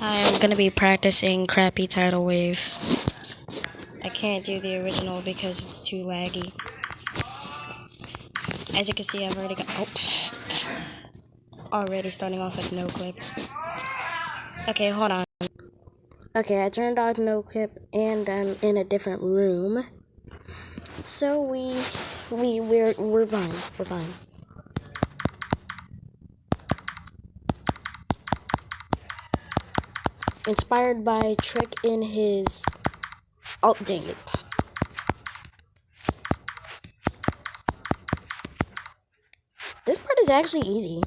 I'm gonna be practicing Crappy Tidal Wave. I can't do the original because it's too laggy. As you can see, I've already got already starting off with no clip. Okay, hold on. Okay, I turned off no clip and I'm in a different room. So we're fine. We're fine. Inspired by Trick in his... Oh, dang it. This part is actually easy.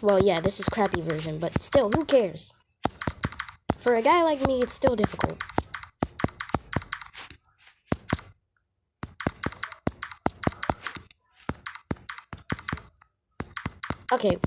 Well, yeah, this is crappy version, but still, who cares? For a guy like me, it's still difficult. Okay.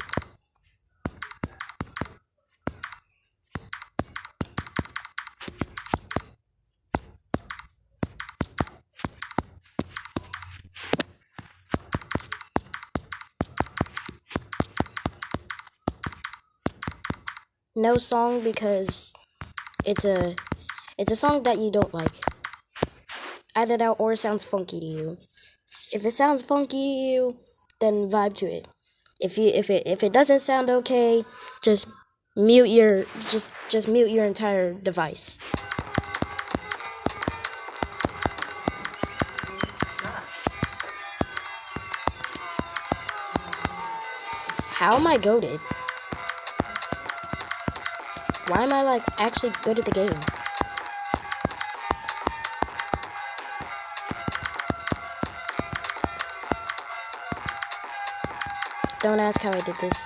No song because it's a song that you don't like. Either that or it sounds funky to you. If it sounds funky to you, then vibe to it. If it doesn't sound okay, just mute your mute your entire device. How am I goated? Why am I like actually good at the game? Don't ask how I did this.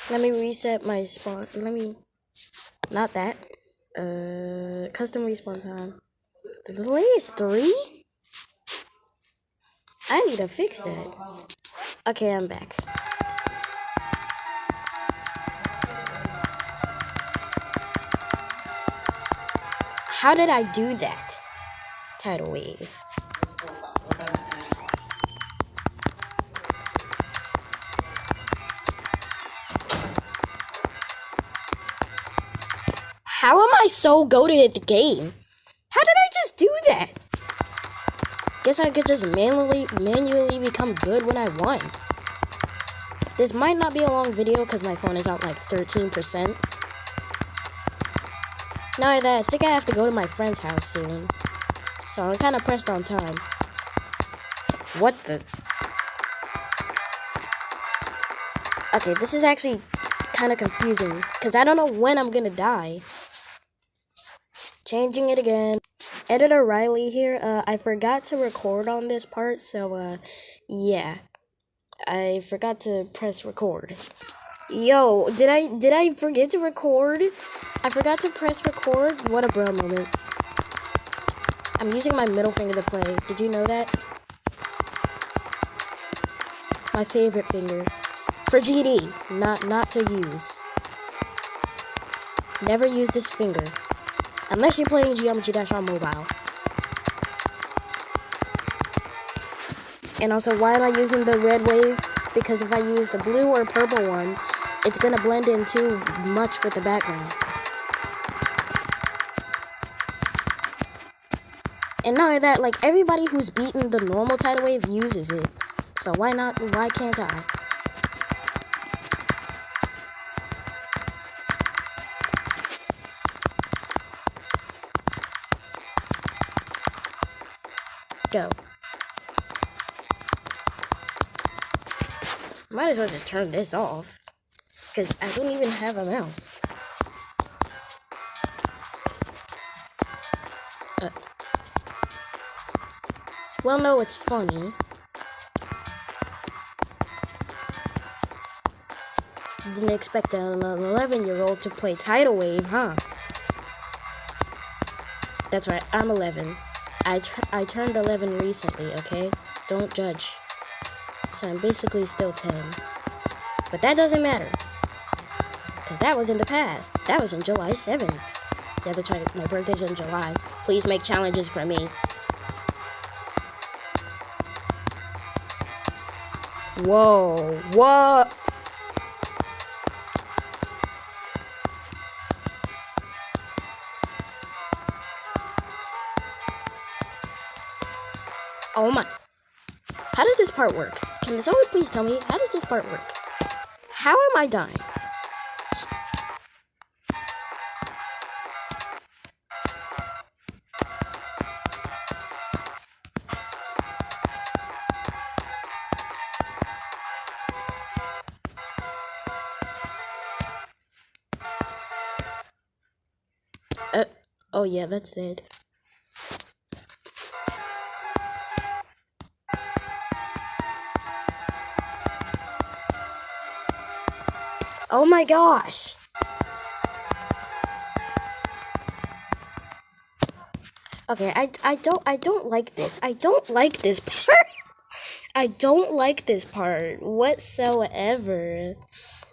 Let me reset my spawn. Not that. Custom respawn time. The delay is 3? I need to fix that. Okay, I'm back. How did I do that? Tidal wave. How am I so goated at the game? How did I just do that? Guess I could just manually become good when I won. This might not be a long video because my phone is out like 13%. Now that I think I have to go to my friend's house soon. So I'm kind of pressed on time. What the? Okay, this is actually kind of confusing because I don't know when I'm gonna die. Changing it again. Editor Riley here. I forgot to record on this part, so yeah. I forgot to press record. Yo, did I forget to record? I forgot to press record. What a bro moment. I'm using my middle finger to play. Did you know that? My favorite finger. For GD, not to use. Never use this finger. Unless you're playing Geometry Dash on mobile. And also, why am I using the red wave? Because if I use the blue or purple one, it's gonna blend in too much with the background. And not only that, like, everybody who's beaten the normal tidal wave uses it. So why not? Why can't I? Go. Might as well just turn this off. Because I don't even have a mouse. Well, no, it's funny. Didn't expect an 11-year-old to play Tidal Wave, huh? That's right, I'm 11. I turned 11 recently, okay? Don't judge. So I'm basically still 10. But that doesn't matter. Because that was in the past. That was in July 7th. Yeah, that's right, my birthday's in July. Please make challenges for me. Whoa, what? Oh my. How does this part work? Can someone please tell me, how does this part work? How am I dying? Oh yeah, that's dead. Oh my gosh. Okay, I don't like this. I don't like this part. I don't like this part whatsoever.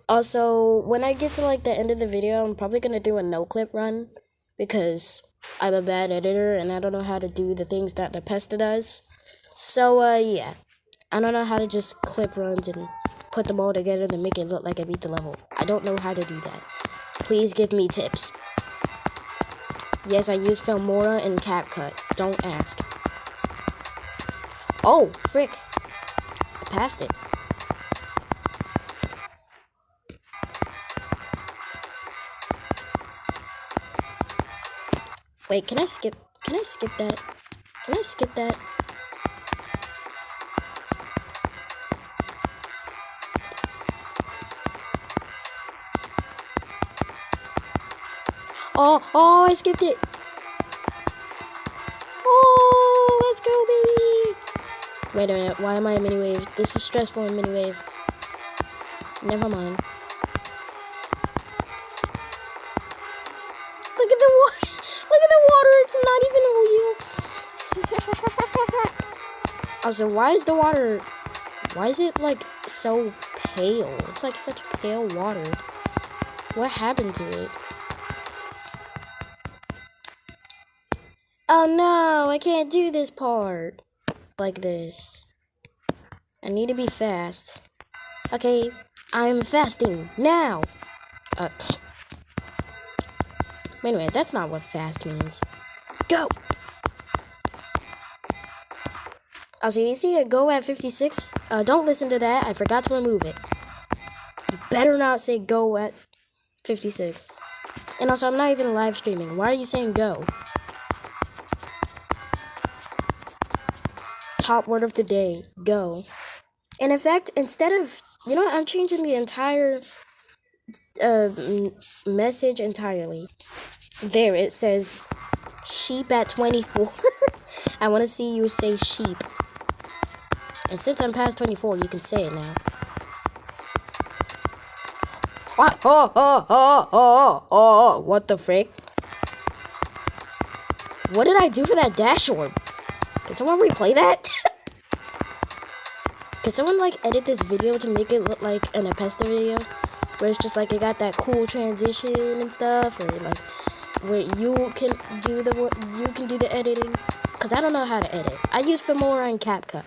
Also, when I get to like the end of the video, I'm probably gonna do a no clip run because I'm a bad editor and I don't know how to do the things that the Pesta does. So yeah, I don't know how to just clip runs and put them all together to make it look like I beat the level. I don't know how to do that. Please give me tips. Yes, I use Filmora and CapCut. Don't ask. Oh, frick. I passed it. Wait, can I skip that? Can I skip that? Oh, I skipped it. Oh, let's go, baby. Wait a minute, why am I a mini wave? This is stressful in mini wave. Never mind. Look at the water. Look at the water. It's not even real. Also, why is the water? Why is it like so pale? It's like such pale water. What happened to it? Oh no, I can't do this part like this. I need to be fast. Okay, I'm fasting now. Wait a minute, that's not what fast means. Go! Also, you see a go at 56? Don't listen to that. I forgot to remove it. You better not say go at 56. And also, I'm not even live streaming. Why are you saying go? Top word of the day, go. And in fact, instead of, you know what, I'm changing the entire message entirely. There, it says sheep at 24. I want to see you say sheep. And since I'm past 24, you can say it now. What the frick? What did I do for that dash orb? Can someone replay that? Can someone like edit this video to make it look like an Apesta video? Where it's just like it got that cool transition and stuff, or like where you can do the editing. Cause I don't know how to edit. I use Filmora and CapCut.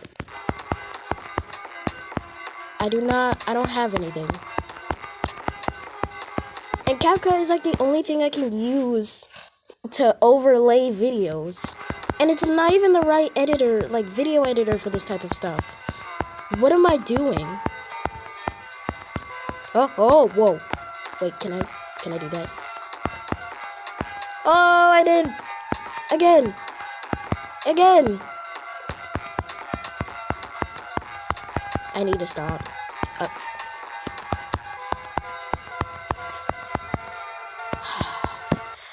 I don't have anything. And CapCut is like the only thing I can use to overlay videos. And it's not even the right editor, like video editor for this type of stuff. What am I doing? Oh, whoa. Wait, can I do that? Oh, I did. Again. I need to stop.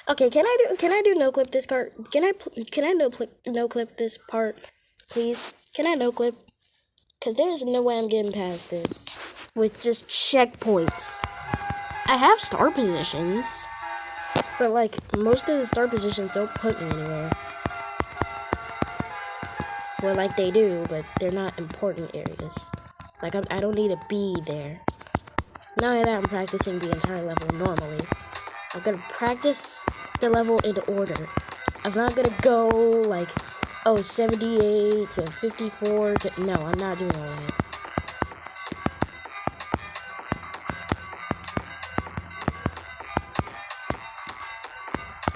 Okay, can I do no clip this part? Can I no clip this part, please? Can I no clip? Cause there's no way I'm getting past this with just checkpoints. I have star positions, but like most of the star positions don't put me anywhere. Well, like they do, but they're not important areas. Like I don't need to be there. Not only that, I'm practicing the entire level normally. I'm gonna practice the level in order. I'm not gonna go like, oh, 78 to 54 to... No, I'm not doing all that.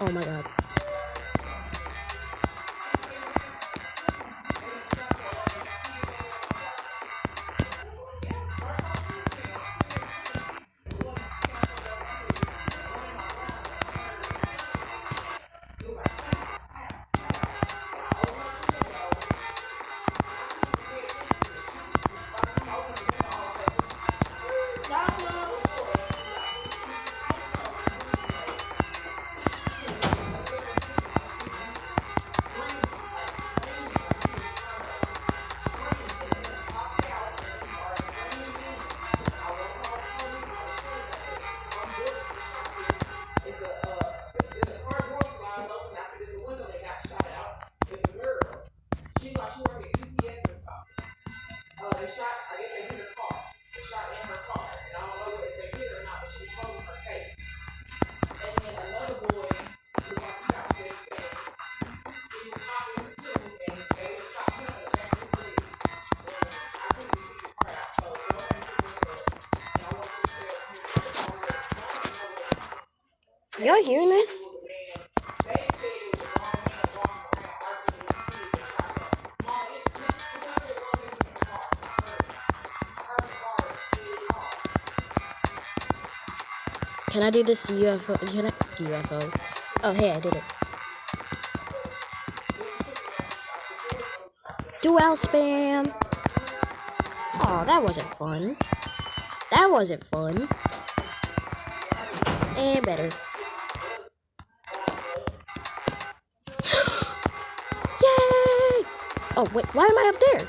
Oh my god. Y'all hearing this? Can I do this UFO? Can I? UFO. Oh, hey, I did it. Dual spam. Oh, that wasn't fun. That wasn't fun. And better. Yay! Oh, wait, why am I up there?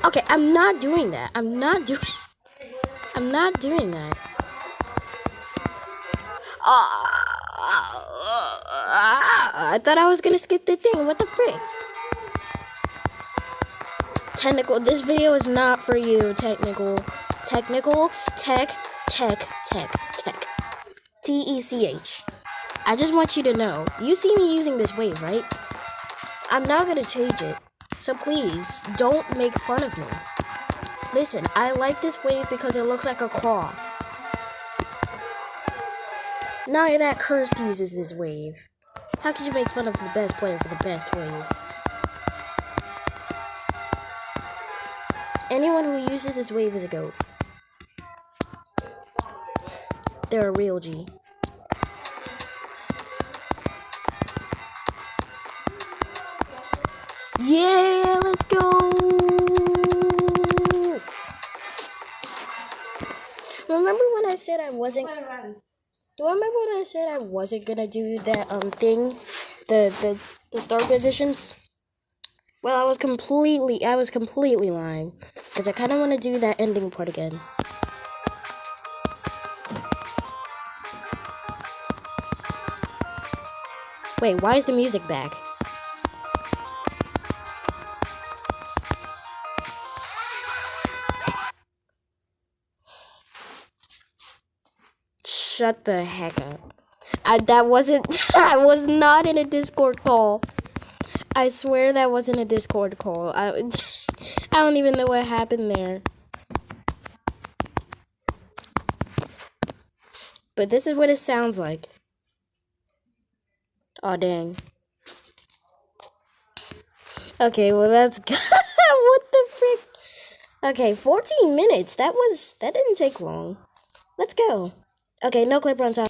Okay, I'm not doing that. I'm not doing that. I thought I was gonna skip the thing. What the frick? Technical. This video is not for you. Technical. Tech. TECH. I just want you to know. You see me using this wave, right? I'm not gonna change it. So please, don't make fun of me. Listen, I like this wave because it looks like a claw. Now that Cursed uses this wave. How could you make fun of the best player for the best wave? Anyone who uses this wave is a goat. They're a real G. Yeah, let's go! Remember when I said I wasn't... Do you remember when I said I wasn't gonna do that thing? The star positions? Well, I was completely lying. Because I kinda wanna do that ending part again. Wait, why is the music back? Shut the heck up. That wasn't... I was not in a Discord call. I swear that wasn't a Discord call. I don't even know what happened there. But this is what it sounds like. Aw, dang. Okay, well that's... What the frick? Okay, 14 minutes. That didn't take long. Let's go. Okay, no clip on top.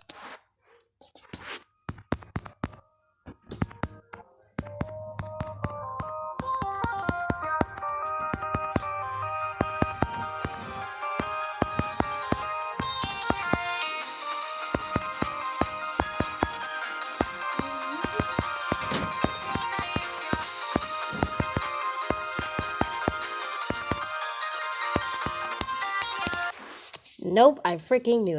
Nope, I freaking knew it.